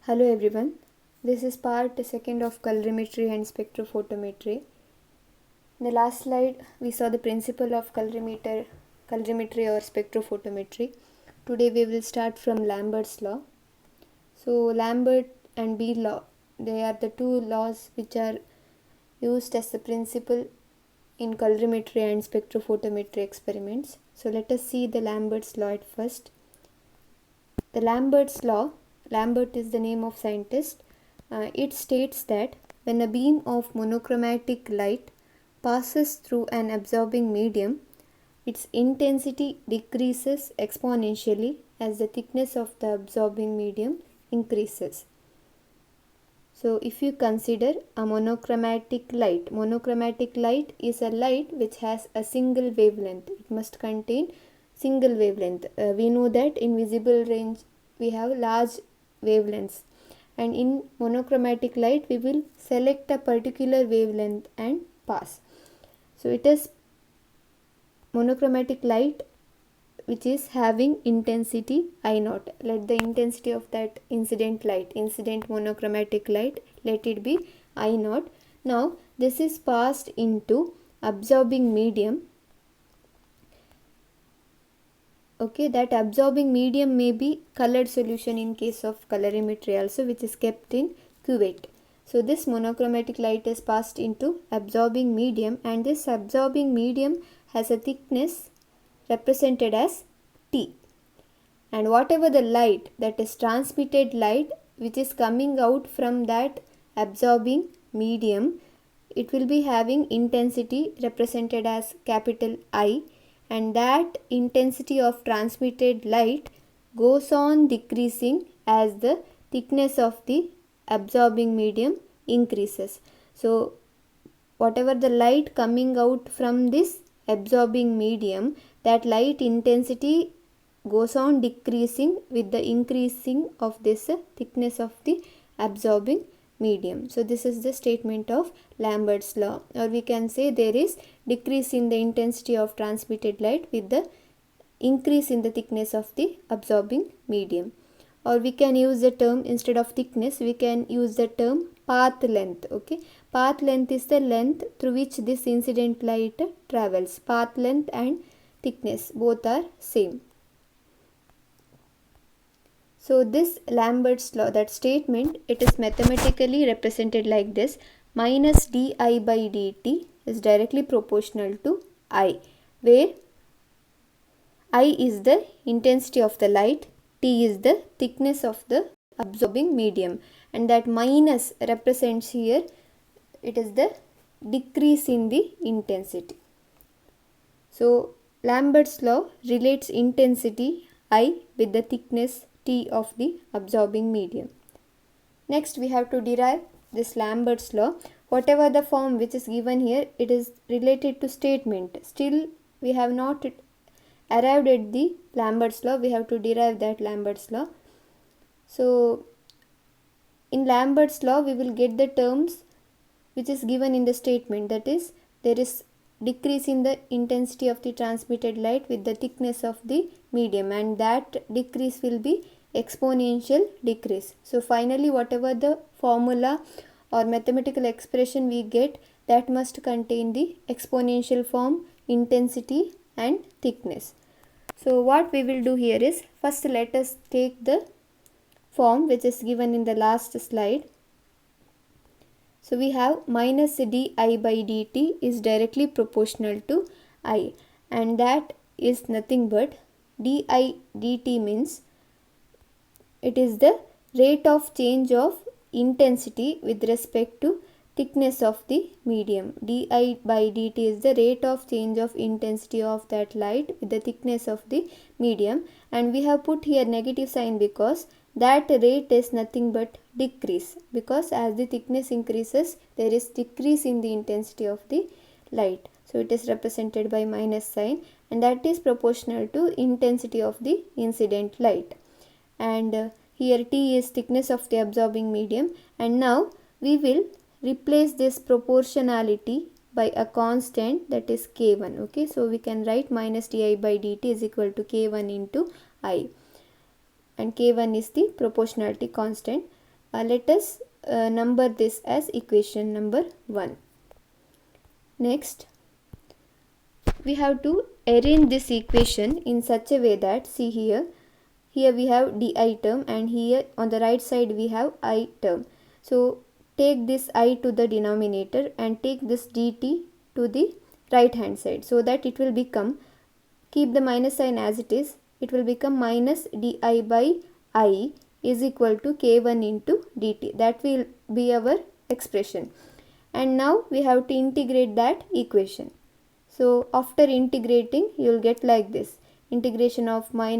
Hello everyone, this is part 2 of colorimetry and spectrophotometry. In the last slide, we saw the principle of colorimetry or spectrophotometry. Today we will start from Lambert's law. So Lambert and Beer law, they are the two laws which are used as the principle in colorimetry and spectrophotometry experiments. So let us see the Lambert's law at first. The Lambert's law, Lambert is the name of scientist. It states that when a beam of monochromatic light passes through an absorbing medium, its intensity decreases exponentially as the thickness of the absorbing medium increases. So if you consider a monochromatic light is a light which has a single wavelength. It must contain single wavelength. We know that in visible range we have large wavelengths, and in monochromatic light we will select a particular wavelength and pass. So it is monochromatic light which is having intensity I0. Let the intensity of that incident monochromatic light, let it be I0. Now this is passed into absorbing medium. Okay, that absorbing medium may be colored solution in case of colorimetry also, which is kept in cuvette. So this monochromatic light is passed into absorbing medium, and this absorbing medium has a thickness represented as T. And whatever the light, that is transmitted light, which is coming out from that absorbing medium, it will be having intensity represented as capital I, and that intensity of transmitted light goes on decreasing as the thickness of the absorbing medium increases. So whatever the light coming out from this absorbing medium, that light intensity goes on decreasing with the increasing of this thickness of the absorbing medium. So this is the statement of Lambert's law, or we can say there is decrease in the intensity of transmitted light with the increase in the thickness of the absorbing medium. Or we can use the term, instead of thickness we can use the term path length. Okay, path length is the length through which this incident light travels. Path length and thickness both are same. So this Lambert's law, that statement, it is mathematically represented like this: minus di by dt is directly proportional to I, where I is the intensity of the light, T is the thickness of the absorbing medium, and that minus represents here, it is the decrease in the intensity. So Lambert's law relates intensity I with the thickness T of the absorbing medium. Next we have to derive this Lambert's law. Whatever the form which is given here, it is related to statement. Still we have not arrived at the Lambert's law, we have to derive that Lambert's law. So in Lambert's law we will get the terms which is given in the statement, that is, there is decrease in the intensity of the transmitted light with the thickness of the medium, and that decrease will be exponential decrease. So finally whatever the formula or mathematical expression we get, that must contain the exponential form, intensity and thickness. So what we will do here is, first let us take the form which is given in the last slide. So we have minus di by dt is directly proportional to I, and that is nothing but di dt means it is the rate of change of intensity with respect to thickness of the medium. Di by dt is the rate of change of intensity of that light with the thickness of the medium, and we have put here negative sign because that rate is nothing but decrease, because as the thickness increases there is decrease in the intensity of the light. So it is represented by minus sign, and that is proportional to intensity of the incident light. And here T is thickness of the absorbing medium, and now we will replace this proportionality by a constant, that is K1. Okay, so we can write minus di by dt is equal to K1 into I, and K1 is the proportionality constant. Let us number this as equation number 1. Next, we have to arrange this equation in such a way that, see here we have di term, and here on the right side we have I term. So take this I to the denominator and take this dt to the right hand side, so that it will become, keep the minus sign as it is, it will become minus di by I is equal to k1 into dt. That will be our expression. And now we have to integrate that equation. So after integrating, you will get like this: integration of di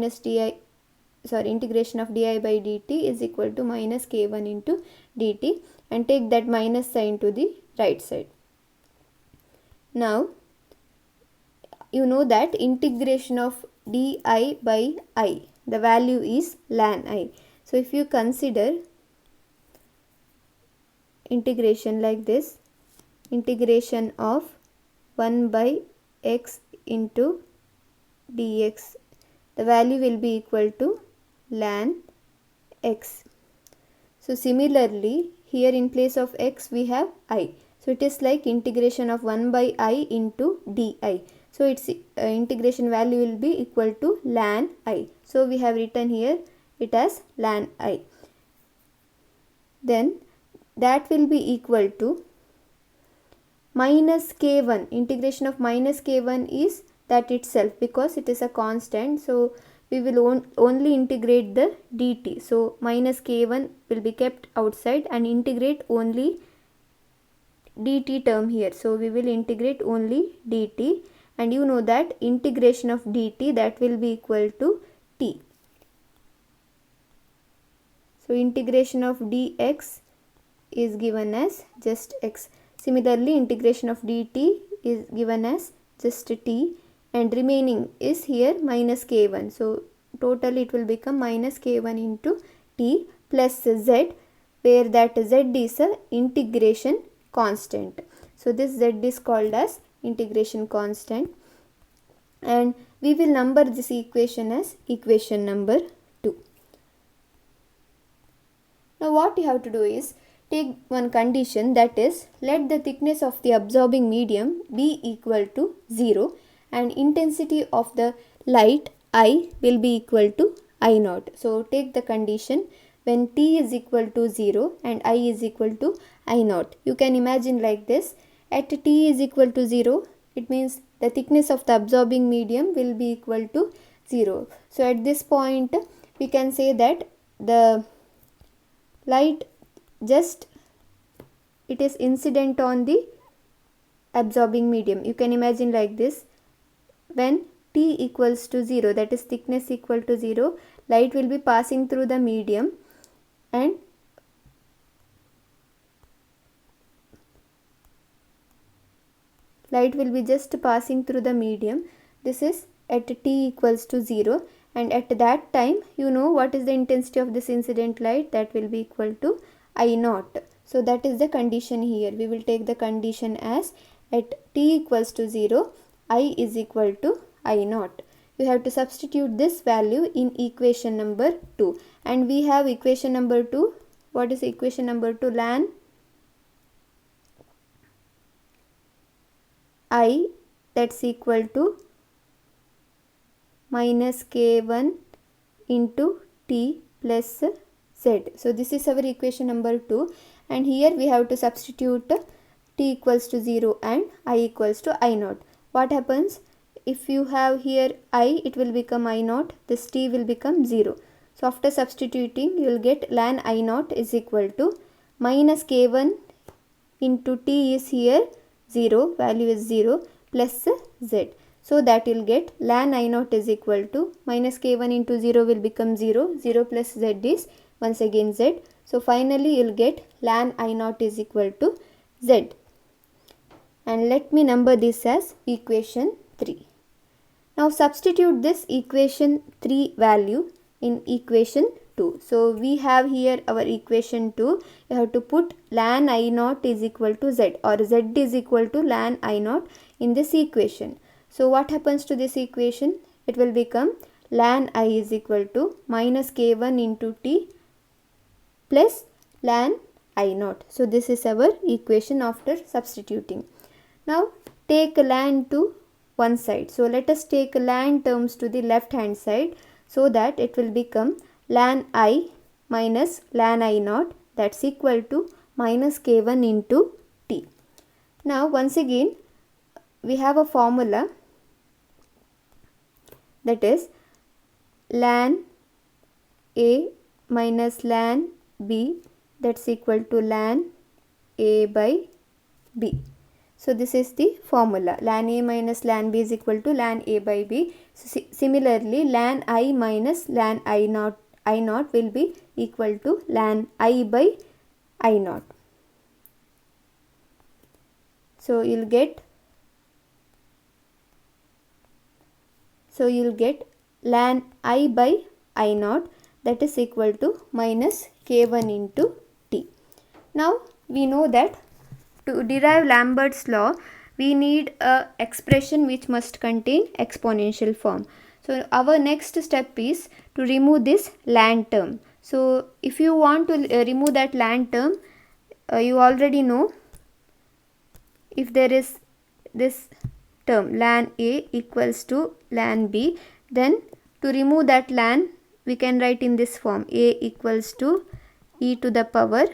by dt is equal to minus k1 into dt, and take that minus sign to the right side. Now you know that integration of di by I, the value is ln I. So if you consider integration like this, integration of 1 by x into dx, the value will be equal to ln x. So similarly, here in place of x we have I. So it is like integration of 1 by I into di. So its integration value will be equal to ln I. So we have written here it as ln I. Then that will be equal to minus k1. Integration of minus k1 is that itself, because it is a constant. So we will only integrate the dt. So minus k1 will be kept outside and integrate only dt term here. So we will integrate only dt, and you know that integration of dt, that will be equal to t. So integration of dx is given as just x. Similarly, integration of dt is given as just t, and remaining is here minus k1. So total it will become minus k1 into t plus z, where that z is a integration constant. So this z is called as integration constant, and we will number this equation as equation number 2. Now what you have to do is take one condition, that is, let the thickness of the absorbing medium be equal to 0 and intensity of the light I will be equal to I naught. So take the condition when t is equal to 0 and I is equal to I naught. You can imagine like this: at t is equal to 0, it means the thickness of the absorbing medium will be equal to 0. So at this point we can say that the light just it is incident on the absorbing medium. You can imagine like this: when t equals to 0, that is thickness equal to 0, light will be passing through the medium, and light will be just passing through the medium. This is at t equals to 0, and at that time you know what is the intensity of this incident light, that will be equal to I naught. So that is the condition here. We will take the condition as at t equals to 0, I is equal to I naught. You have to substitute this value in equation number 2, and we have equation number 2. What is equation number 2? Ln I, that's equal to minus k1 into t plus z. So this is our equation number 2, and here we have to substitute t equals to 0 and I equals to I naught. What happens if you have here I? It will become I naught, this t will become 0. So after substituting, you will get ln I naught is equal to minus k1 into t is here 0, value is 0, plus z. So that you will get ln I naught is equal to minus k1 into 0 will become 0, 0 plus z is once again z. So finally you will get ln I naught is equal to z. And let me number this as equation 3. Now substitute this equation 3 value in equation 2. So we have here our equation 2. You have to put ln I naught is equal to z, or z is equal to ln I naught in this equation. So what happens to this equation? It will become ln I is equal to minus k1 into t plus ln I naught. So this is our equation after substituting. Now take ln to one side. So let us take ln terms to the left hand side, so that it will become ln I minus ln I naught, that's equal to minus k1 into t. Now once again we have a formula, that is ln A minus ln B, that's equal to ln A by B. So this is the formula, ln A minus ln B is equal to ln A by B. So similarly ln I minus ln I naught will be equal to ln I by I naught. So you'll get ln I by I naught, that is equal to minus k1 into t. Now we know that to derive Lambert's law, we need a expression which must contain exponential form. So our next step is to remove this ln term. So if you want to remove that ln term, you already know, if there is this term ln A equals to ln B, then to remove that ln, we can write in this form, A equals to e to the power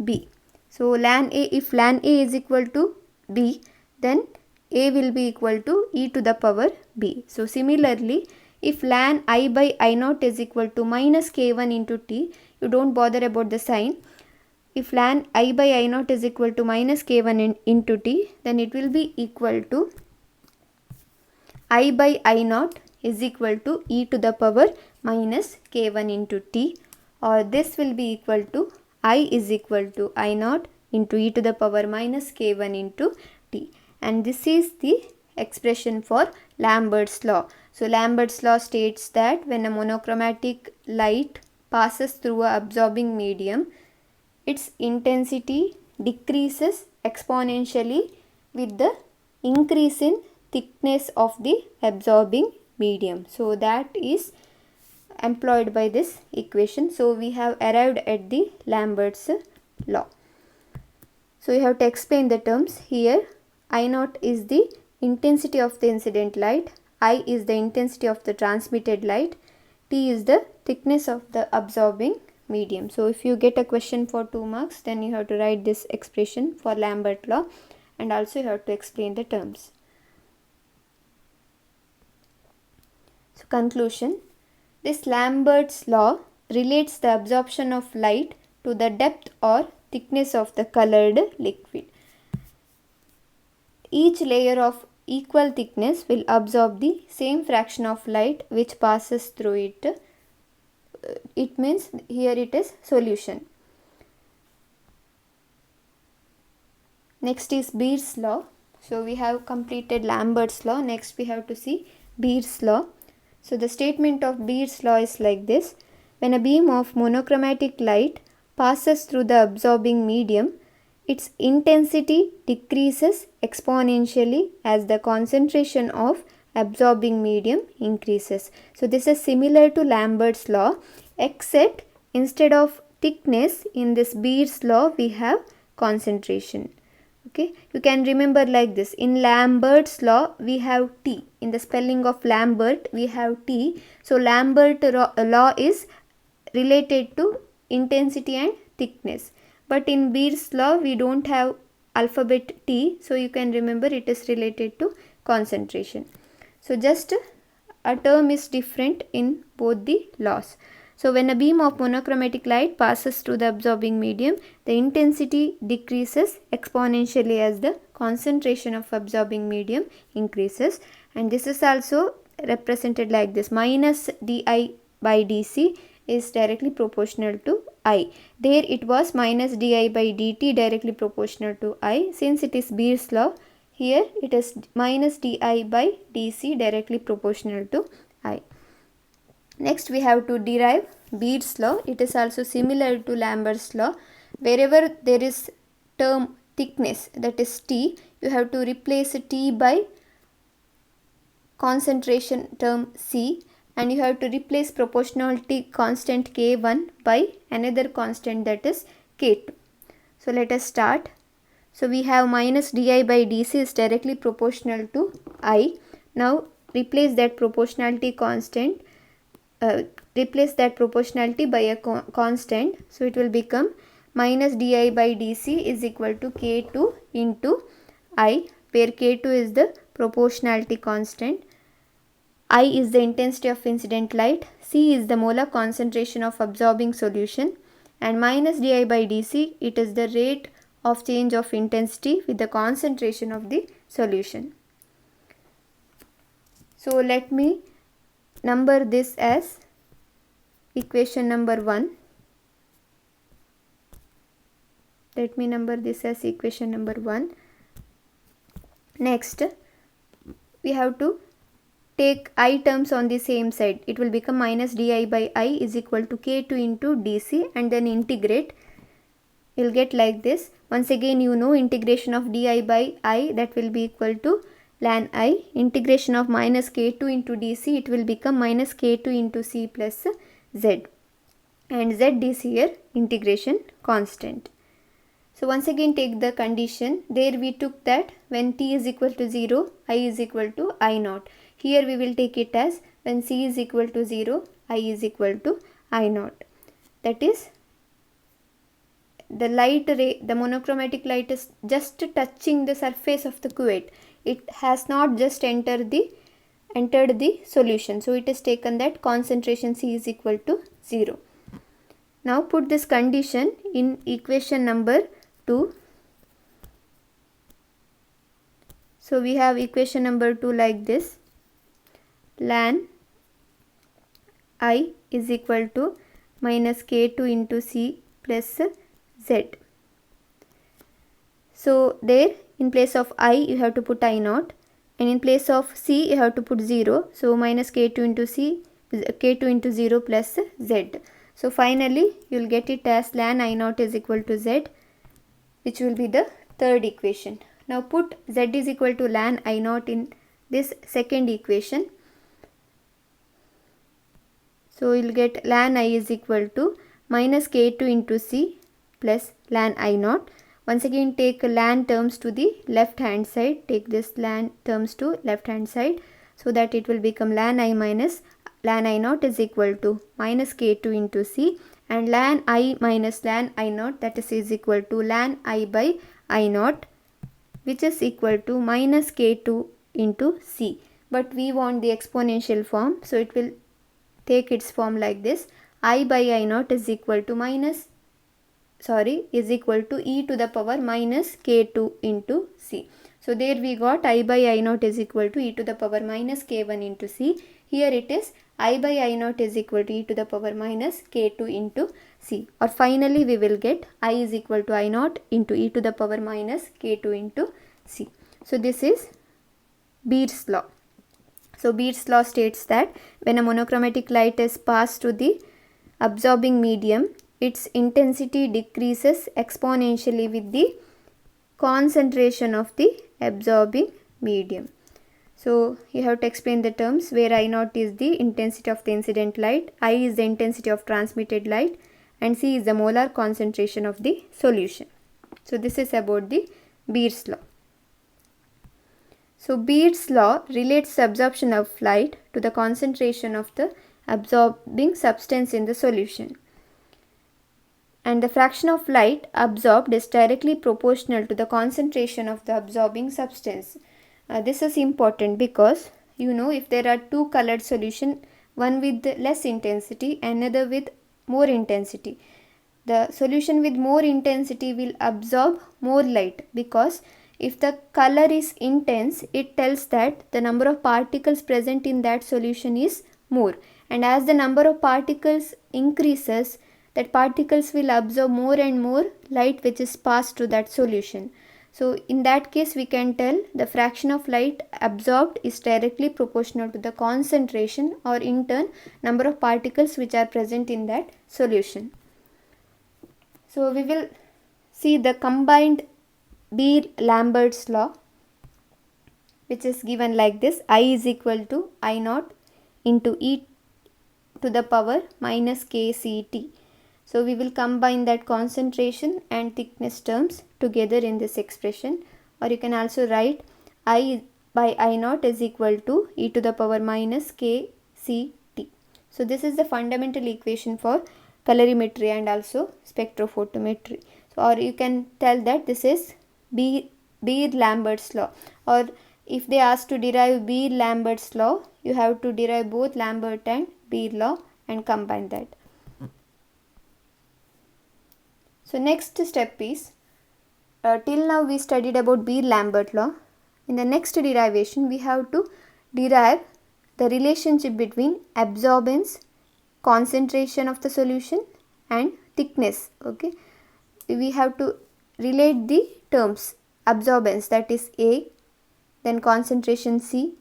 B. So ln A, if ln A is equal to B, then A will be equal to e to the power B. So similarly, if ln I by I naught is equal to minus k1 into t, you don't bother about the sign. If ln I by I naught is equal to minus k1 into t, then it will be equal to I by I naught is equal to e to the power minus k1 into t, or this will be equal to I is equal to I naught into e to the power minus k1 into t. And this is the expression for Lambert's law. So Lambert's law states that when a monochromatic light passes through a absorbing medium, its intensity decreases exponentially with the increase in thickness of the absorbing medium. So that is employed by this equation. So we have arrived at the Lambert's law. So you have to explain the terms here. I naught is the intensity of the incident light, I is the intensity of the transmitted light, T is the thickness of the absorbing medium. So if you get a question for 2 marks, then you have to write this expression for Lambert law, and also you have to explain the terms. So conclusion, this Lambert's law relates the absorption of light to the depth or thickness of the colored liquid. Each layer of equal thickness will absorb the same fraction of light which passes through it. It means here it is solution. Next is Beer's law. So we have completed Lambert's law. Next we have to see Beer's law. So the statement of Beer's law is like this. When a beam of monochromatic light passes through the absorbing medium, its intensity decreases exponentially as the concentration of absorbing medium increases. So this is similar to Lambert's law, except instead of thickness in this Beer's law we have concentration. Okay, you can remember like this. In Lambert's law we have T. In the spelling of Lambert we have T. So Lambert law is related to intensity and thickness. But in Beer's law we don't have alphabet T, so you can remember it is related to concentration. So just a term is different in both the laws. So when a beam of monochromatic light passes through the absorbing medium, the intensity decreases exponentially as the concentration of absorbing medium increases, and this is also represented like this. Minus di by dc is directly proportional to I. There it was minus di by dt directly proportional to I. Since it is Beer's law, here it is minus di by dc directly proportional to I. Next we have to derive Beer's law. It is also similar to Lambert's law. Wherever there is term thickness, that is T, you have to replace T by concentration term C, and you have to replace proportionality constant K1 by another constant, that is K2. So let us start. So we have minus di by dc is directly proportional to I. Now replace that proportionality constant, replace that proportionality by a constant. So it will become minus di by dc is equal to K2 into I, where K2 is the proportionality constant, I is the intensity of incident light, C is the molar concentration of absorbing solution, and minus di by dc, it is the rate of change of intensity with the concentration of the solution. So let me number this as equation number 1. Let me number this as equation number 1. Next, we have to take I terms on the same side. It will become minus di by I is equal to K2 into dc, and then integrate. You'll get like this. Once again, you know integration of di by I, that will be equal to ln I. Integration of minus K2 into dc, it will become minus K2 into c plus z. And z is here integration constant. So once again take the condition. There we took that when t is equal to 0, I is equal to I naught. Here we will take it as when c is equal to 0, I is equal to I naught. That is, the light ray, the monochromatic light is just touching the surface of the cuvette. It has not just entered the solution. So it is taken that concentration C is equal to 0. Now put this condition in equation number 2. So we have equation number 2 like this. Ln I is equal to minus K2 into C plus Z. So there in place of I you have to put I naught, and in place of C you have to put 0. So minus K2 into C, K2 into 0 plus Z. So finally you will get it as ln I naught is equal to Z, which will be the third equation. Now put Z is equal to ln I naught in this second equation. So you will get ln I is equal to minus K2 into C plus ln I naught. Once again take ln terms to the left hand side. Take this ln terms to left hand side, so that it will become ln I minus ln I naught is equal to minus K2 into C, and ln I minus ln I naught, that is equal to ln I by I naught, which is equal to minus K2 into C. But we want the exponential form, so it will take its form like this. I by I naught is equal to is equal to e to the power minus K2 into C. So there we got I by I naught is equal to e to the power minus K1 into C. Here it is I by I naught is equal to e to the power minus K2 into C. Or finally we will get I is equal to I naught into e to the power minus K2 into C. So this is Beer's law. So Beer's law states that when a monochromatic light is passed to the absorbing medium, its intensity decreases exponentially with the concentration of the absorbing medium. So you have to explain the terms, where I naught is the intensity of the incident light, I is the intensity of transmitted light, and C is the molar concentration of the solution. So this is about the Beer's law. So Beer's law relates the absorption of light to the concentration of the absorbing substance in the solution. And the fraction of light absorbed is directly proportional to the concentration of the absorbing substance. This is important because if there are two colored solution, one with less intensity, another with more intensity, the solution with more intensity will absorb more light, because if the color is intense, it tells that the number of particles present in that solution is more, and as the number of particles increases, that particles will absorb more and more light which is passed to that solution. So in that case we can tell the fraction of light absorbed is directly proportional to the concentration, or in turn number of particles which are present in that solution. So we will see the combined Beer-Lambert's law, which is given like this. I is equal to I naught into e to the power minus kCt. So we will combine that concentration and thickness terms together in this expression, or you can also write I by I naught is equal to e to the power minus k c t. So this is the fundamental equation for colorimetry and also spectrophotometry. So, or you can tell that this is Beer-Lambert's law, or if they ask to derive Beer-Lambert's law, you have to derive both Lambert and Beer law and combine that. So next step is, till now we studied about Beer-Lambert law. In the next derivation, we have to derive the relationship between absorbance, concentration of the solution, and thickness. Okay, we have to relate the terms absorbance, that is A, then concentration C,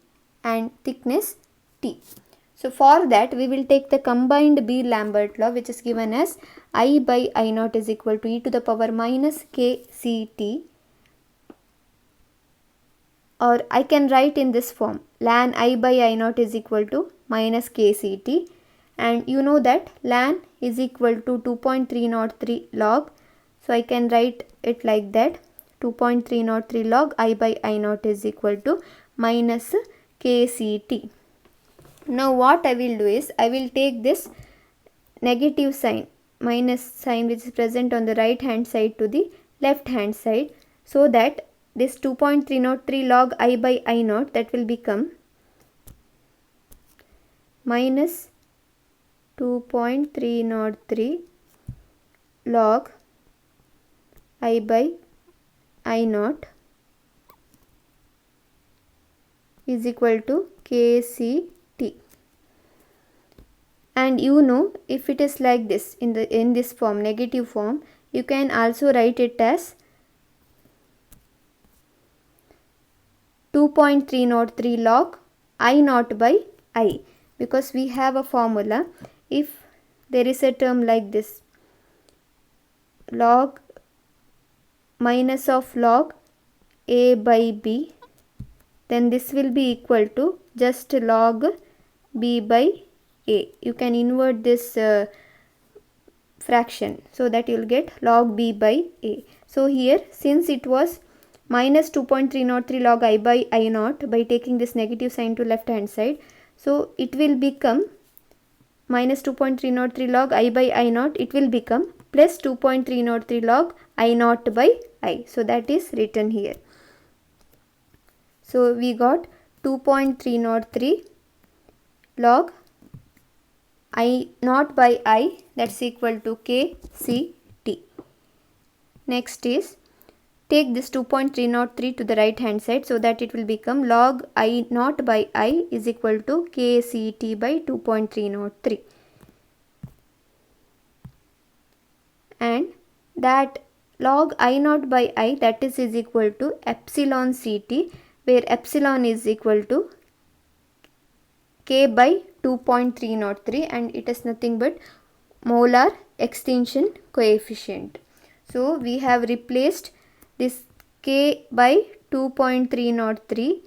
and thickness T. So for that we will take the combined Beer-Lambert law, which is given as I by I naught is equal to e to the power minus k c t, or I can write in this form ln I by I naught is equal to minus k c t, and you know that ln is equal to 2.303 log. So I can write it like that, 2.303 log I by I naught is equal to minus k c t. Now what I will do is, I will take this negative sign, minus sign, which is present on the right hand side to the left hand side, so that this 2.303 log I by I naught, that will become minus 2.303 log I by I naught is equal to k c t. And you know, if it is like this in this form, negative form, you can also write it as 2.303 log I naught by I, because we have a formula. If there is a term like this, log minus of log A by B, then this will be equal to just log B by A. You can invert this fraction so that you will get log B by A. So here, since it was minus 2.303 log I by I naught, by taking this negative sign to left hand side, so it will become minus 2.303 log I by I naught, it will become plus 2.303 log I naught by I. So that is written here. So we got 2.303 log I naught by I, that's equal to k c t. Next is, take this 2.303 to the right hand side, so that it will become log I naught by I is equal to k c t by 2.303. And that log I naught by I, that is equal to epsilon ct, where epsilon is equal to k by 2.303, and it is nothing but molar extinction coefficient. So we have replaced this k by 2.303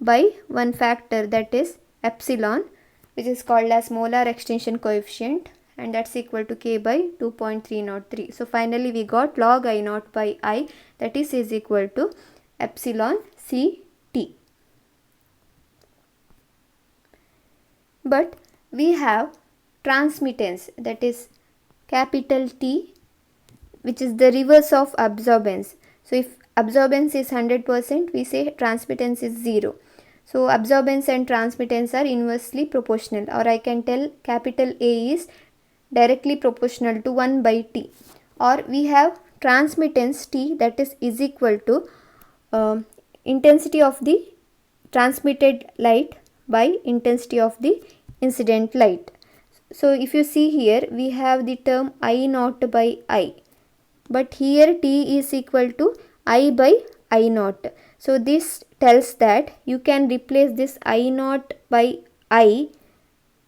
by one factor, that is epsilon, which is called as molar extinction coefficient, and that's equal to k by 2.303. So finally we got log I naught by I, that is equal to epsilon c t. But we have transmittance, that is capital T, which is the reverse of absorbance. So if absorbance is 100%, we say transmittance is 0. So absorbance and transmittance are inversely proportional, or I can tell capital A is directly proportional to 1 by T. Or we have transmittance T, that is equal to intensity of the transmitted light by intensity of the incident light. So if you see here, we have the term I naught by I, but here T is equal to I by I naught. So this tells that you can replace this I naught by I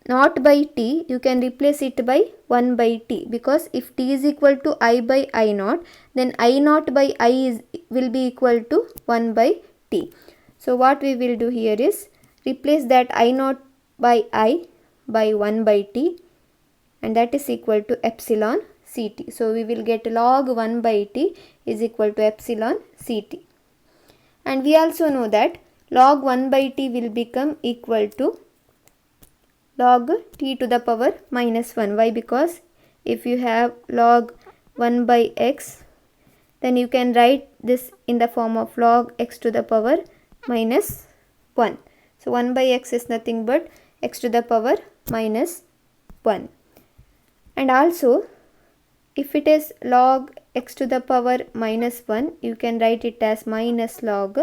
not by T, you can replace it by 1 by T, because if T is equal to I by I naught, then I naught by I will be equal to 1 by T. So what we will do here is replace that I naught by I by 1 by T, and that is equal to epsilon Ct. So we will get log 1 by T is equal to epsilon Ct. And we also know that log 1 by T will become equal to log T to the power minus 1. Why? Because if you have log 1 by x, then you can write this in the form of log x to the power minus 1. So 1 by x is nothing but x to the power minus 1. And also, if it is log x to the power minus 1, you can write it as minus log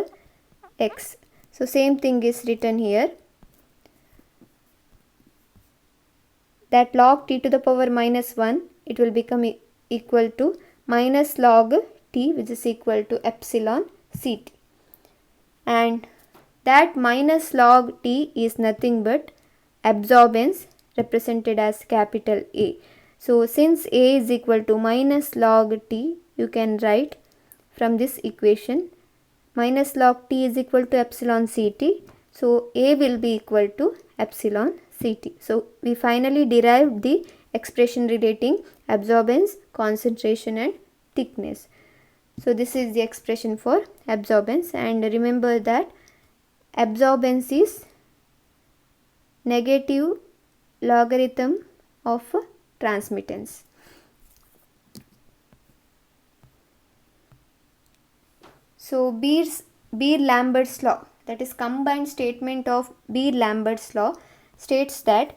x. So same thing is written here, that log t to the power minus 1, it will become equal to minus log t, which is equal to epsilon Ct. And that minus log t is nothing but absorbance, represented as capital A. So since A is equal to minus log T, you can write from this equation minus log T is equal to epsilon Ct. So A will be equal to epsilon Ct. So we finally derived the expression relating absorbance, concentration and thickness. So this is the expression for absorbance, and remember that absorbance is negative logarithm of transmittance. So Beer-Lambert's law, that is combined statement of Beer-Lambert's law, states that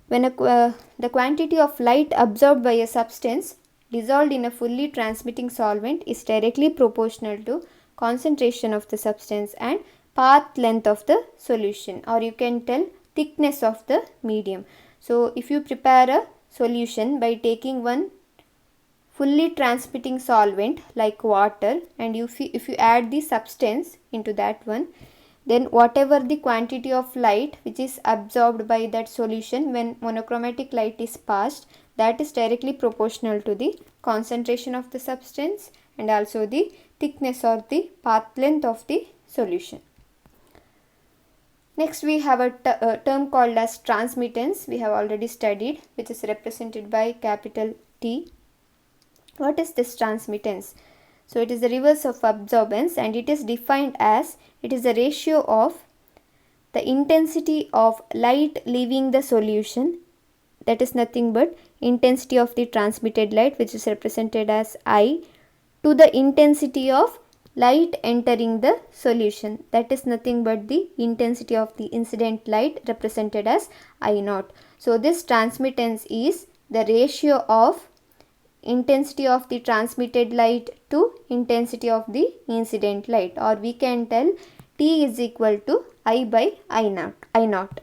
when the quantity of light absorbed by a substance dissolved in a fully transmitting solvent is directly proportional to concentration of the substance and path length of the solution, or you can tell thickness of the medium. So if you prepare a solution by taking one fully transmitting solvent like water, and if you add the substance into that one, then whatever the quantity of light which is absorbed by that solution when monochromatic light is passed, that is directly proportional to the concentration of the substance and also the thickness or the path length of the solution. Next we have a term called as transmittance. We have already studied, which is represented by capital T. What is this transmittance? So it is the reverse of absorbance, and it is defined as it is the ratio of the intensity of light leaving the solution, that is nothing but intensity of the transmitted light, which is represented as I, to the intensity of light entering the solution, that is nothing but the intensity of the incident light, represented as I naught. So this transmittance is the ratio of intensity of the transmitted light to intensity of the incident light, or we can tell T is equal to I by I naught.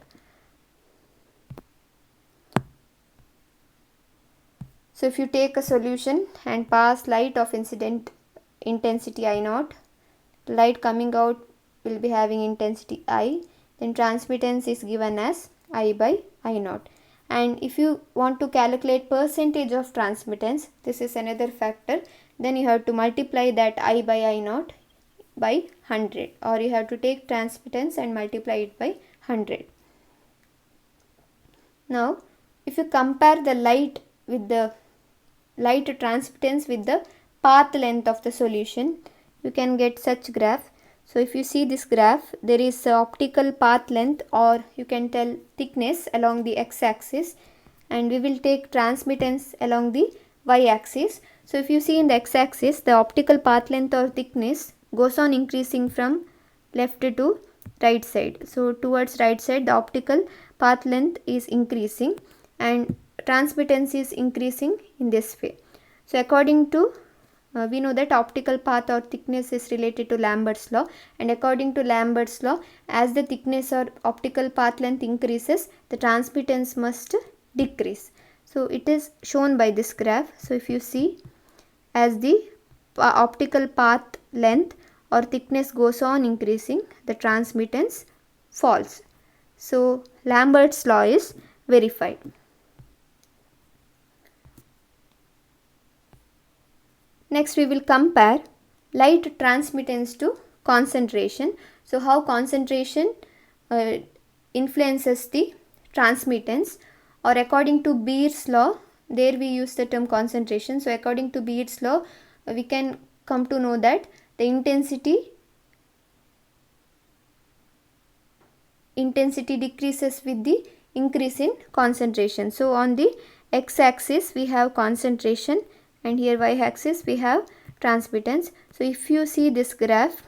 So if you take a solution and pass light of incident intensity I naught, light coming out will be having intensity I, then transmittance is given as I by I naught. And if you want to calculate percentage of transmittance, this is another factor, then you have to multiply that I by I naught by 100, or you have to take transmittance and multiply it by 100. Now if you compare the light with the light transmittance with the path length of the solution, you can get such graph. So if you see this graph, there is a optical path length, or you can tell thickness, along the x-axis, and we will take transmittance along the y-axis. So if you see in the x-axis, the optical path length or thickness goes on increasing from left to right side. So towards right side, the optical path length is increasing and transmittance is increasing in this way. So according to we know that optical path or thickness is related to Lambert's law, and according to Lambert's law, as the thickness or optical path length increases, the transmittance must decrease. So it is shown by this graph. So if you see, as the optical path length or thickness goes on increasing, the transmittance falls. So Lambert's law is verified. Next we will compare light transmittance to concentration. So how concentration influences the transmittance, or according to Beer's law, there we use the term concentration. So according to Beard's law, we can come to know that the intensity decreases with the increase in concentration. So on the x-axis we have concentration, and here y-axis we have transmittance. So if you see this graph,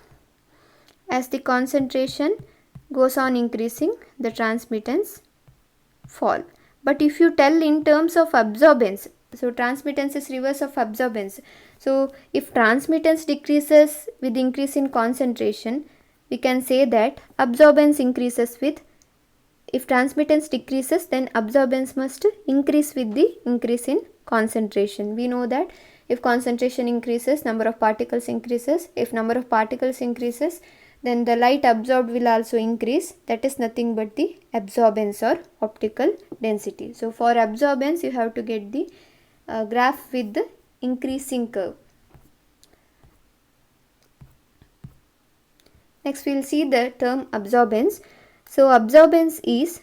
as the concentration goes on increasing, the transmittance fall. But if you tell in terms of absorbance, so transmittance is reverse of absorbance. So if transmittance decreases with increase in concentration, we can say that absorbance increases with, if transmittance decreases, then absorbance must increase with the increase in concentration. We know that if concentration increases, number of particles increases. If number of particles increases, then the light absorbed will also increase. That is nothing but the absorbance or optical density. So for absorbance, you have to get the graph with the increasing curve. Next we will see the term absorbance. So absorbance is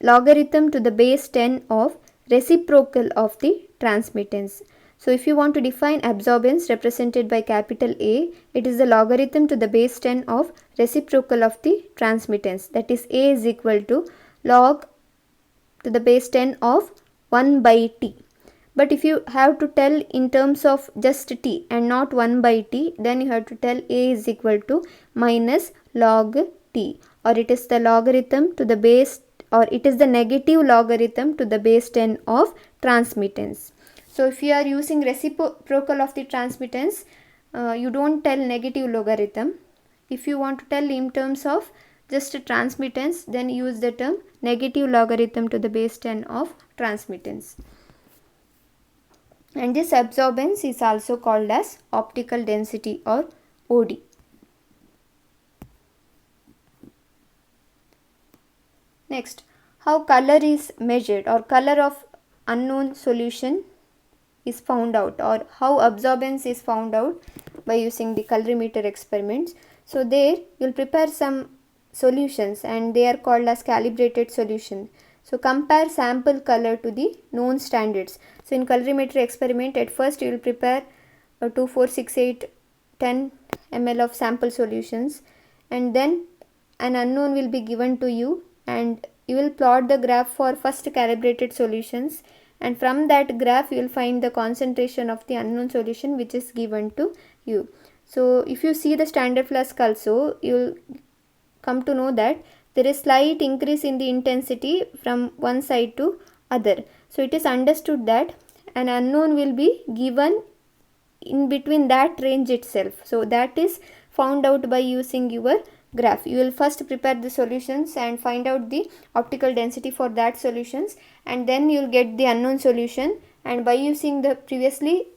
logarithm to the base 10 of reciprocal of the transmittance. So if you want to define absorbance represented by capital A, it is the logarithm to the base 10 of reciprocal of the transmittance. That is, A is equal to log to the base 10 of 1 by t. But if you have to tell in terms of just t and not 1 by t, then you have to tell A is equal to minus log t, or it is the logarithm to the base, or it is the negative logarithm to the base 10 of transmittance. So if you are using reciprocal of the transmittance, you don't tell negative logarithm. If you want to tell in terms of just transmittance, then use the term negative logarithm to the base 10 of transmittance. And this absorbance is also called as optical density or OD. Next, how color is measured, or color of unknown solution is found out, or how absorbance is found out by using the colorimeter experiments. So there you will prepare some solutions and they are called as calibrated solution. So compare sample color to the known standards. So in colorimetry experiment, at first you will prepare 2, 4, 6, 8, 10 ml of sample solutions, and then an unknown will be given to you, and you will plot the graph for first calibrated solutions, and from that graph you will find the concentration of the unknown solution which is given to you. So if you see the standard flask also, you will come to know that there is slight increase in the intensity from one side to other. So it is understood that an unknown will be given in between that range itself. So that is found out by using your graph. You will first prepare the solutions and find out the optical density for that solutions, and then you will get the unknown solution, and by using the previously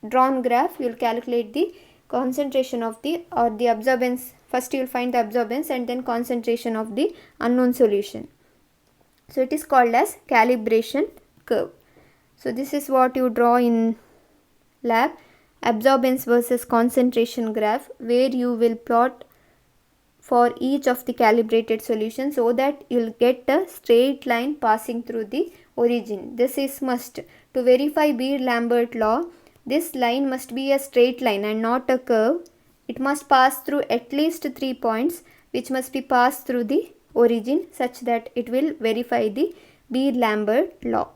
drawn graph you will calculate the concentration of the, or the absorbance. First you will find the absorbance and then concentration of the unknown solution. So it is called as calibration curve. So this is what you draw in lab, absorbance versus concentration graph, where you will plot for each of the calibrated solutions so that you will get a straight line passing through the origin. This is must. To verify Beer-Lambert law, this line must be a straight line and not a curve. It must pass through at least 3 points which must be passed through the origin, such that it will verify the Beer-Lambert law.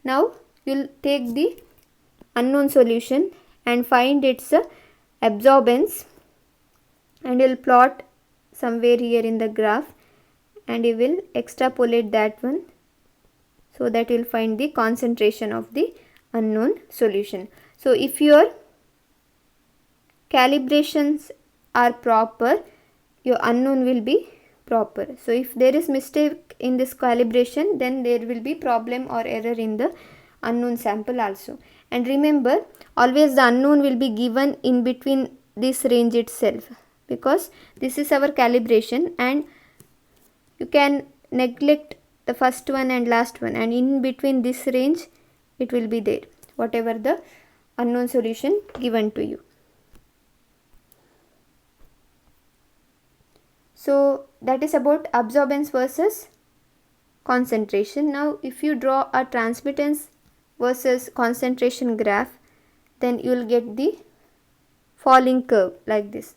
Now you will take the unknown solution and find its absorbance, and you will plot somewhere here in the graph, and you will extrapolate that one so that you will find the concentration of the unknown solution. So if your calibrations are proper, your unknown will be proper. So if there is mistake in this calibration, then there will be problem or error in the unknown sample also. And remember, always the unknown will be given in between this range itself, because this is our calibration, and you can neglect the first one and last one, and in between this range it will be there, whatever the unknown solution given to you. So that is about absorbance versus concentration. Now if you draw a transmittance versus concentration graph, then you will get the falling curve like this,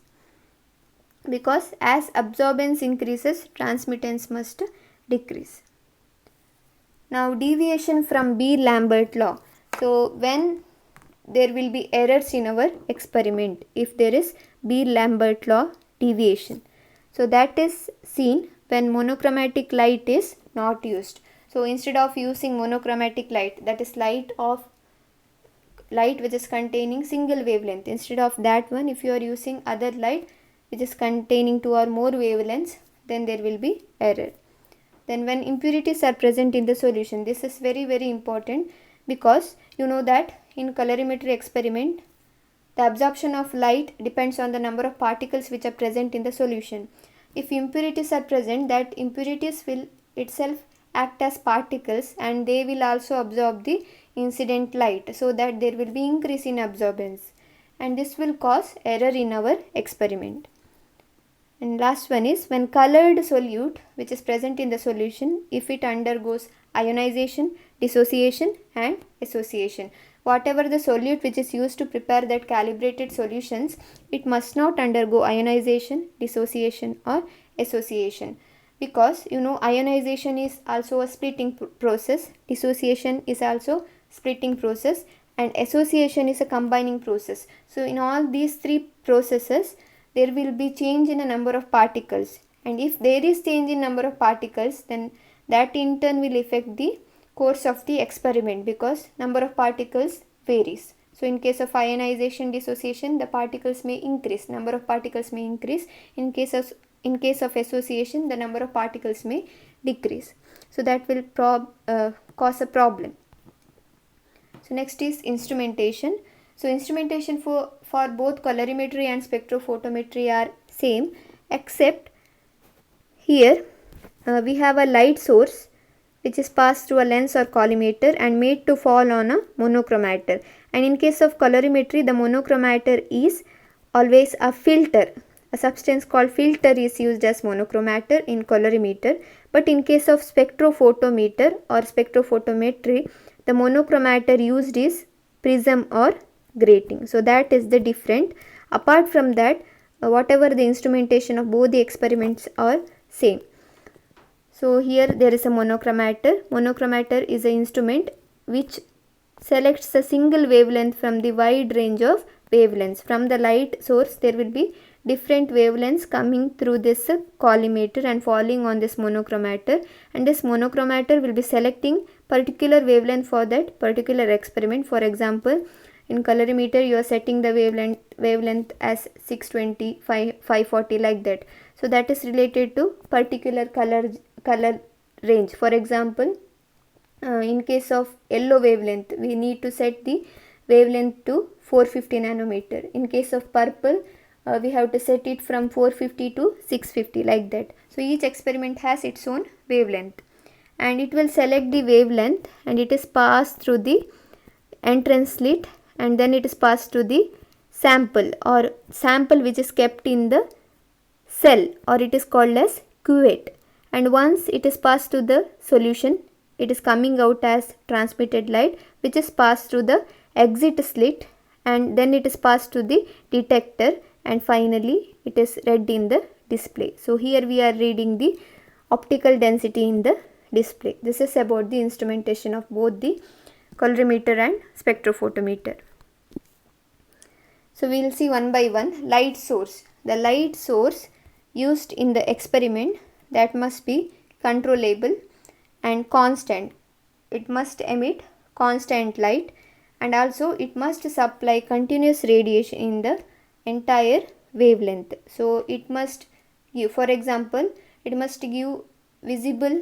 because as absorbance increases, transmittance must decrease. Now deviation from Beer-Lambert law. So when there will be errors in our experiment, if there is Beer-Lambert law deviation, so that is seen when monochromatic light is not used. So instead of using monochromatic light, that is light which is containing single wavelength, instead of that one, if you are using other light which is containing 2 or more wavelengths, then there will be error. Then when impurities are present in the solution, this is very important, because you know that in colorimetry experiment, the absorption of light depends on the number of particles which are present in the solution. If impurities are present, that impurities will itself act as particles and they will also absorb the incident light, so that there will be increase in absorbance, and this will cause error in our experiment. And last one is when colored solute which is present in the solution, if it undergoes ionization, dissociation and association. Whatever the solute which is used to prepare that calibrated solutions, it must not undergo ionization, dissociation or association, because you know ionization is also a splitting process, dissociation is also splitting process, and association is a combining process. So in all these three processes, there will be change in the number of particles, and if there is change in number of particles, then that in turn will affect the course of the experiment, because number of particles varies. So in case of ionization, dissociation, the particles may increase, number of particles may increase. In case of association, the number of particles may decrease. So that will cause a problem. So next is instrumentation. So instrumentation for both colorimetry and spectrophotometry are same, except here we have a light source which is passed through a lens or collimator and made to fall on a monochromator. And in case of colorimetry, the monochromator is always a filter. A substance called filter is used as monochromator in colorimeter, but in case of spectrophotometer or spectrophotometry, the monochromator used is prism or grating. So that is the different. Apart from that, whatever the instrumentation of both the experiments are same. So here there is a monochromator. Monochromator is an instrument which selects a single wavelength from the wide range of wavelengths. From the light source, there will be different wavelengths coming through this collimator and falling on this monochromator, and this monochromator will be selecting particular wavelength for that particular experiment. For example, in colorimeter you are setting the wavelength as 620, 540 like that. So that is related to particular color range. For example, in case of yellow wavelength, we need to set the wavelength to 450 nanometer. In case of purple, we have to set it from 450 to 650 like that. So each experiment has its own wavelength, and it will select the wavelength and it is passed through the entrance slit, and then it is passed to the sample which is kept in the cell, or it is called as cuvette. And once it is passed to the solution, it is coming out as transmitted light, which is passed through the exit slit, and then it is passed to the detector, and finally it is read in the display. So here we are reading the optical density in the display. This is about the instrumentation of both the colorimeter and spectrophotometer. So we will see one by one. Light source. The light source used in the experiment, that must be controllable and constant. It must emit constant light, and also it must supply continuous radiation in the entire wavelength. So it must give, for example, it must give visible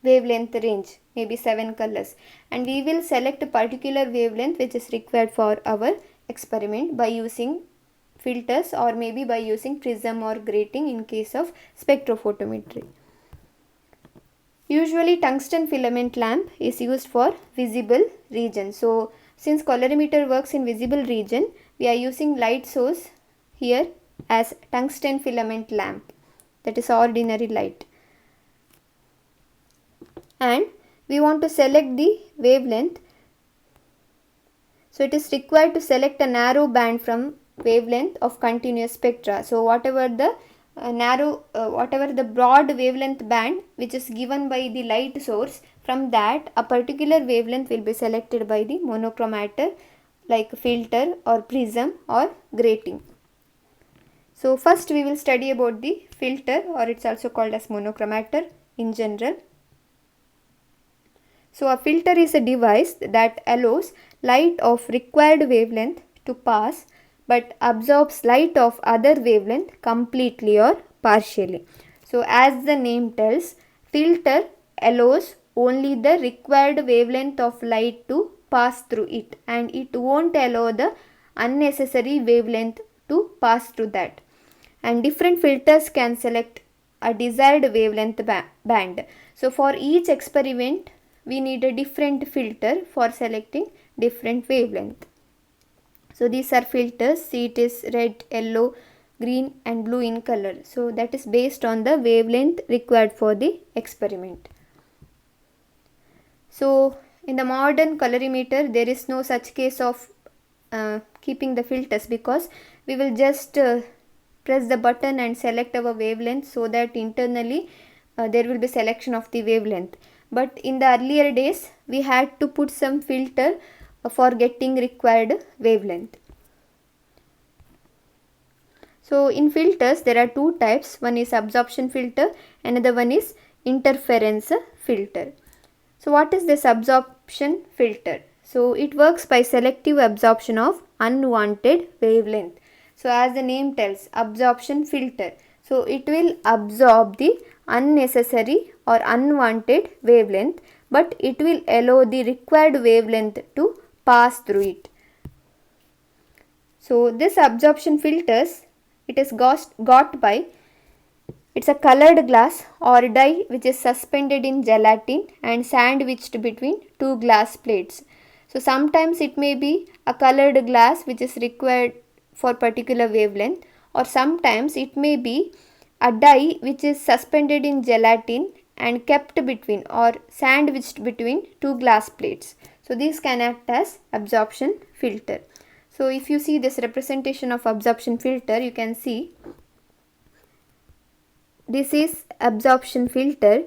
wavelength range, maybe 7 colors, and we will select a particular wavelength which is required for our experiment by using filters, or maybe by using prism or grating in case of spectrophotometry. Usually tungsten filament lamp is used for visible region. So since colorimeter works in visible region, we are using light source here as tungsten filament lamp, that is ordinary light. And we want to select the wavelength So it is required to select a narrow band from wavelength of continuous spectra. So whatever the whatever the broad wavelength band which is given by the light source, from that a particular wavelength will be selected by the monochromator like filter or prism or grating. So first we will study about the filter, or it's also called as monochromator in general. So a filter is a device that allows light of required wavelength to pass but absorbs light of other wavelength completely or partially. So as the name tells, filter allows only the required wavelength of light to pass through it, and it won't allow the unnecessary wavelength to pass through that. And different filters can select a desired wavelength band. So for each experiment we need a different filter for selecting different wavelength. So these are filters. See, it is red, yellow, green and blue in color. So that is based on the wavelength required for the experiment. So in the modern colorimeter there is no such case of keeping the filters, because we will just press the button and select our wavelength, so that internally there will be selection of the wavelength. But in the earlier days we had to put some filter for getting required wavelength. So in filters there are two types. One is absorption filter, another one is interference filter. So what is this absorption filter? So it works by selective absorption of unwanted wavelength. So as the name tells, absorption filter. So it will absorb the unnecessary or unwanted wavelength, but it will allow the required wavelength to pass through it. So this absorption filters, it is got by, it's a colored glass or dye which is suspended in gelatin and sandwiched between two glass plates. So sometimes it may be a colored glass which is required for particular wavelength, or sometimes it may be a dye which is suspended in gelatin and kept between or sandwiched between two glass plates. So these can act as absorption filter. So if you see this representation of absorption filter, you can see this is absorption filter,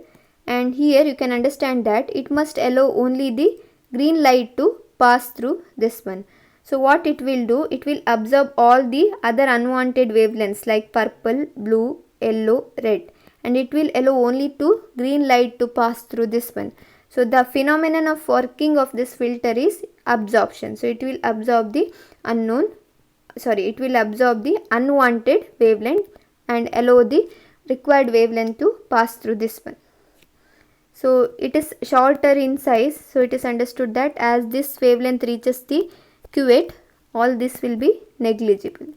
and here you can understand that it must allow only the green light to pass through this one. So what it will do, it will absorb all the other unwanted wavelengths like purple, blue, yellow, red, and it will allow only to green light to pass through this one. So the phenomenon of working of this filter is absorption. So it will absorb the unwanted wavelength and allow the required wavelength to pass through this one. So it is shorter in size, so it is understood that as this wavelength reaches the cuvette, all this will be negligible.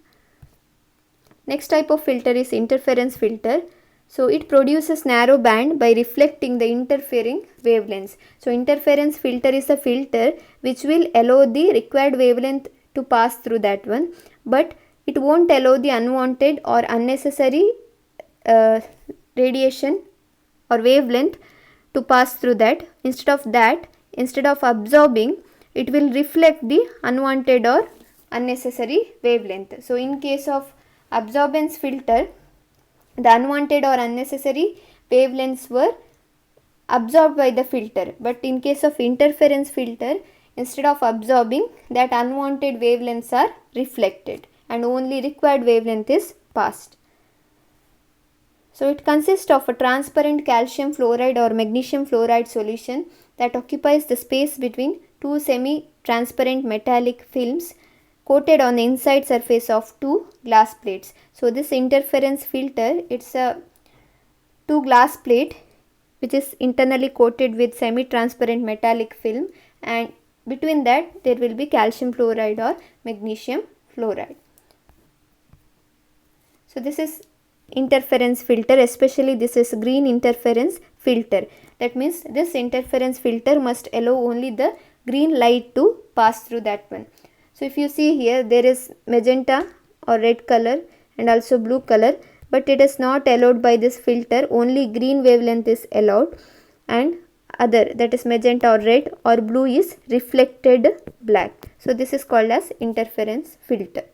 Next type of filter is interference filter. So it produces narrow band by reflecting the interfering wavelengths. So interference filter is a filter which will allow the required wavelength to pass through that one, but it won't allow the unwanted or unnecessary radiation or wavelength to pass through that. Instead of absorbing, it will reflect the unwanted or unnecessary wavelength. So in case of absorbance filter, the unwanted or unnecessary wavelengths were absorbed by the filter, but in case of interference filter, instead of absorbing, that unwanted wavelengths are reflected and only required wavelength is passed. So it consists of a transparent calcium fluoride or magnesium fluoride solution that occupies the space between two semi-transparent metallic films coated on the inside surface of two glass plates. So this interference filter, it's a two glass plate which is internally coated with semi-transparent metallic film, and between that there will be calcium fluoride or magnesium fluoride. So this is interference filter, especially this is green interference filter. That means this interference filter must allow only the green light to pass through that one. So if you see here, there is magenta or red color and also blue color, but it is not allowed by this filter. Only green wavelength is allowed, and other, that is magenta or red or blue, is reflected black. So this is called as interference filter.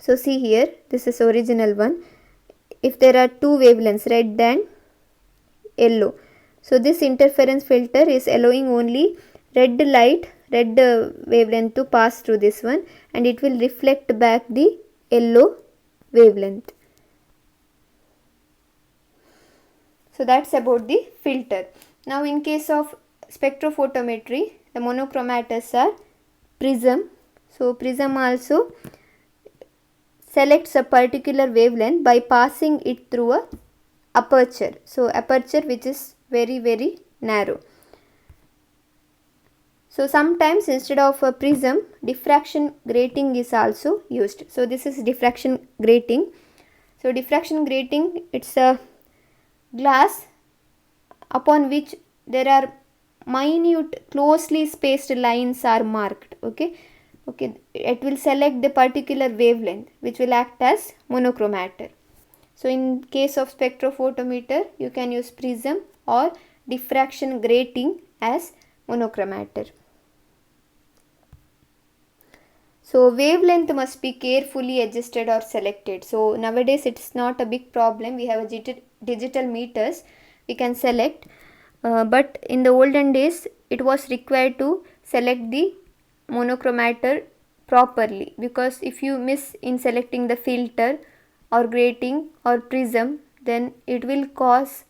So see here, this is original one. If there are two wavelengths, red and yellow, so this interference filter is allowing only red light, red wavelength to pass through this one, and it will reflect back the yellow wavelength. So that's about the filter. Now in case of spectrophotometry, the monochromators are prism. So prism also selects a particular wavelength by passing it through a aperture. So aperture which is very narrow. So sometimes instead of a prism, diffraction grating is also used. So this is diffraction grating. So diffraction grating, it's a glass upon which there are minute closely spaced lines are marked. Okay, it will select the particular wavelength which will act as monochromator. So in case of spectrophotometer, you can use prism or diffraction grating as monochromator. So wavelength must be carefully adjusted or selected. So nowadays it's not a big problem. We have a digital meters we can select, but in the olden days it was required to select the monochromator properly, because if you miss in selecting the filter or grating or prism, then it will cause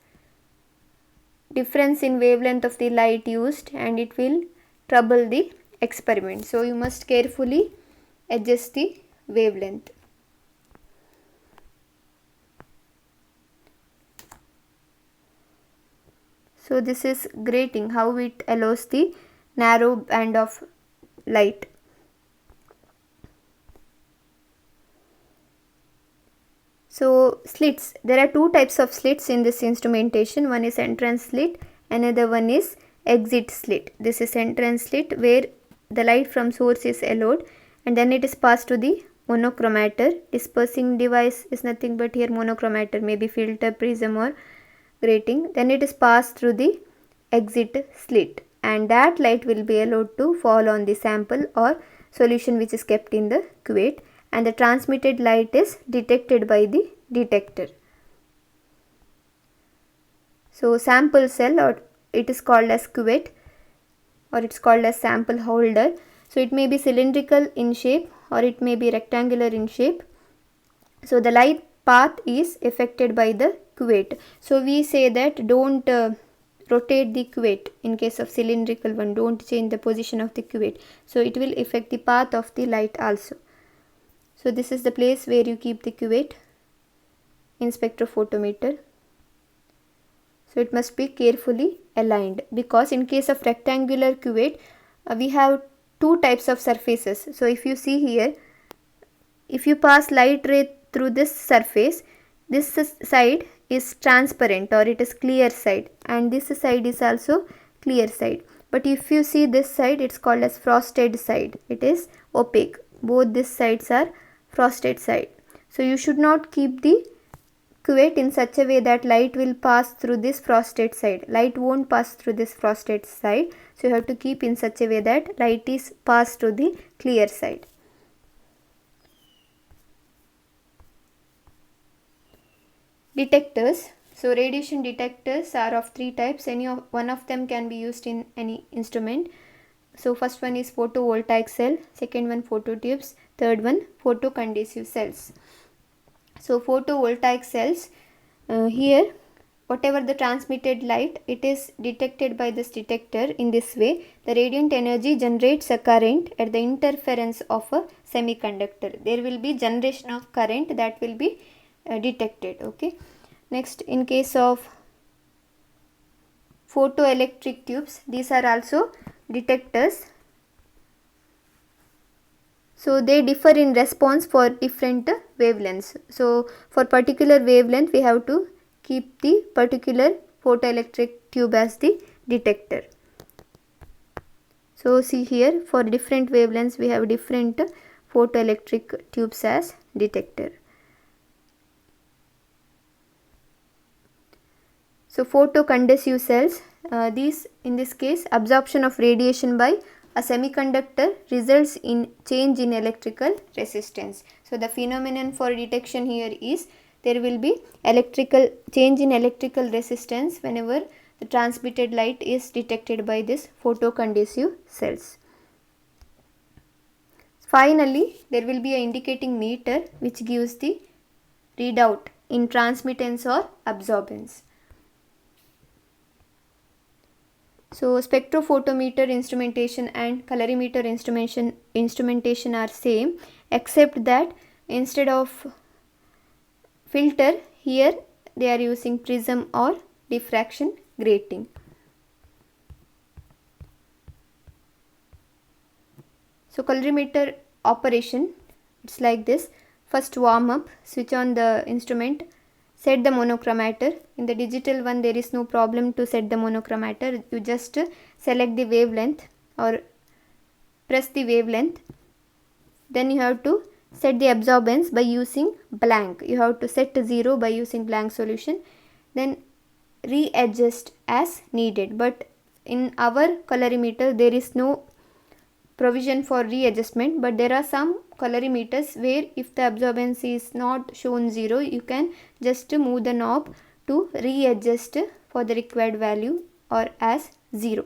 difference in wavelength of the light used and it will trouble the experiment. So you must carefully adjust the wavelength. So this is grating, how it allows the narrow band of light. So slits, there are two types of slits in this instrumentation. One is entrance slit, another one is exit slit. This is entrance slit where the light from source is allowed and then it is passed to the monochromator. Dispersing device is nothing but here monochromator, maybe filter, prism or grating. Then it is passed through the exit slit and that light will be allowed to fall on the sample or solution which is kept in the cuvette, and the transmitted light is detected by the detector. So sample cell, or it is called as cuvette or it's called as sample holder. So it may be cylindrical in shape or it may be rectangular in shape. So the light path is affected by the cuvette. So we say that don't rotate the cuvette. In case of cylindrical one, don't change the position of the cuvette. So it will affect the path of the light also. So this is the place where you keep the cuvette in spectrophotometer. So it must be carefully aligned, because in case of rectangular cuvette, we have two types of surfaces. So if you see here, if you pass light ray through this surface, this side is transparent or it is clear side, and this side is also clear side. But if you see this side, it's called as frosted side. It is opaque. Both these sides are frosted side. So you should not keep the cuvette in such a way that light will pass through this frosted side. Light won't pass through this frosted side. So you have to keep in such a way that light is passed to the clear side. Detectors. So radiation detectors are of three types. Any of one of them can be used in any instrument. So first one is photovoltaic cell, second one phototubes, third one photoconducive cells. So photovoltaic cells, here whatever the transmitted light, it is detected by this detector in this way. The radiant energy generates a current at the interference of a semiconductor. There will be generation of current that will be detected. Okay. Next, in case of photoelectric tubes, these are also detectors. So they differ in response for different wavelengths. So for particular wavelength, we have to keep the particular photoelectric tube as the detector. So see here, for different wavelengths we have different photoelectric tubes as detector. So photoconducive cells, in this case, absorption of radiation by a semiconductor results in change in electrical resistance. So the phenomenon for detection here is there will be electrical change in electrical resistance whenever the transmitted light is detected by this photoconducive cells. Finally, there will be an indicating meter which gives the readout in transmittance or absorbance. So spectrophotometer instrumentation and colorimeter instrumentation are same, except that instead of filter, here they are using prism or diffraction grating. So colorimeter operation, it's like this. First warm up, switch on the instrument, set the monochromator. In the digital one there is no problem to set the monochromator. You just select the wavelength or press the wavelength. Then you have to set the absorbance by using blank. You have to set to 0 by using blank solution. Then readjust as needed. But in our colorimeter there is no provision for readjustment, but there are some colorimeters where if the absorbance is not shown 0, you can just move the knob to readjust for the required value or as 0.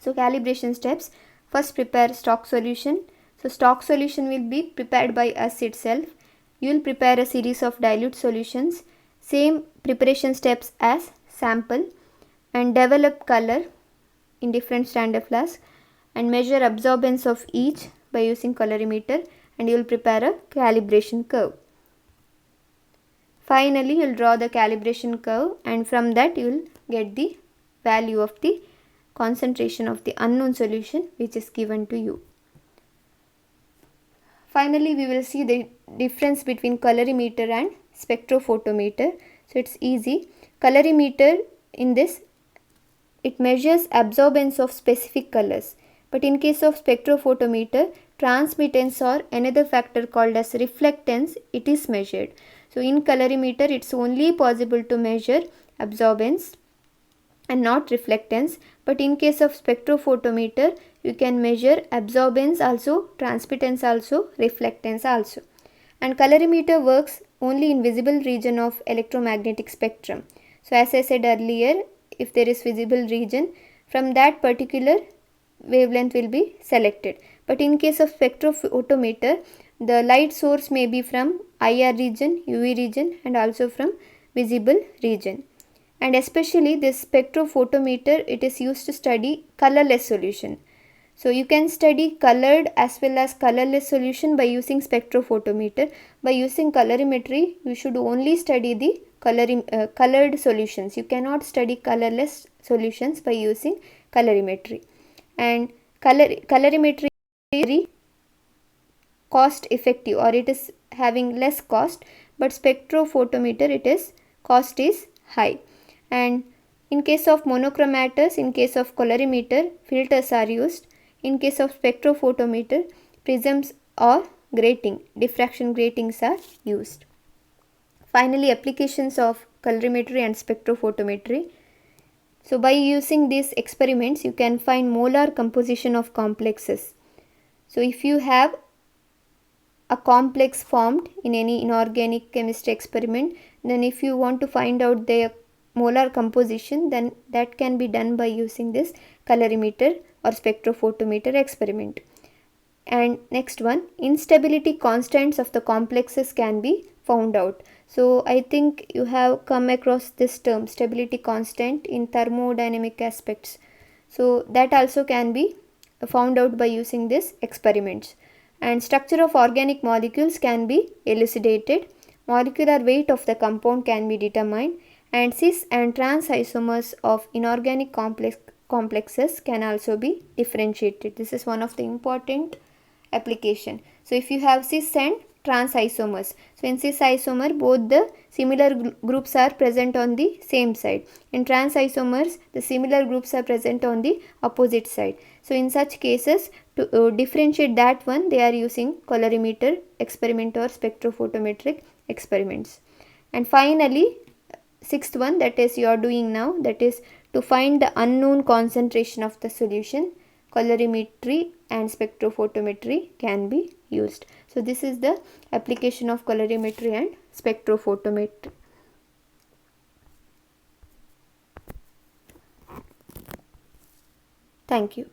So calibration steps: first prepare stock solution. So stock solution will be prepared by us itself. You will prepare a series of dilute solutions, same preparation steps as sample, and develop color in different standard flask and measure absorbance of each by using colorimeter, and you will prepare a calibration curve. Finally, you will draw the calibration curve, and from that you will get the value of the concentration of the unknown solution which is given to you. Finally, we will see the difference between colorimeter and spectrophotometer. So it's easy. Colorimeter, in this, it measures absorbance of specific colors, but in case of spectrophotometer, transmittance or another factor called as reflectance, it is measured. So in colorimeter, it's only possible to measure absorbance and not reflectance, but in case of spectrophotometer, you can measure absorbance also, transmittance also, reflectance also. And colorimeter works only in visible region of electromagnetic spectrum. So as I said earlier, if there is visible region, from that particular wavelength will be selected. But in case of spectrophotometer, the light source may be from IR region, UV region, and also from visible region. And especially this spectrophotometer, it is used to study colorless solution. So you can study colored as well as colorless solution by using spectrophotometer. By using colorimetry, you should only study the colored solutions. You cannot study colorless solutions by using colorimetry. And colorimetry is very cost effective, or it is having less cost, but spectrophotometer, it is cost is high. And in case of monochromators, in case of colorimeter, filters are used. In case of spectrophotometer, prisms or grating, diffraction gratings are used. Finally, applications of colorimetry and spectrophotometry. So by using these experiments, you can find molar composition of complexes. So if you have a complex formed in any inorganic chemistry experiment, then if you want to find out their molar composition, then that can be done by using this colorimeter or spectrophotometer experiment. And next one, instability constants of the complexes can be found out. So I think you have come across this term, stability constant, in thermodynamic aspects. So that also can be found out by using this experiments. And structure of organic molecules can be elucidated. Molecular weight of the compound can be determined, and cis and trans isomers of inorganic complexes can also be differentiated. This is one of the important application. So if you have cis and trans isomers, so in cis isomer both the similar groups are present on the same side. In trans isomers, the similar groups are present on the opposite side. So in such cases, to differentiate that one, they are using colorimeter experiment or spectrophotometric experiments. And finally, sixth one, that is you are doing now, that is to find the unknown concentration of the solution, colorimetry and spectrophotometry can be used. So this is the application of colorimetry and spectrophotometry. Thank you.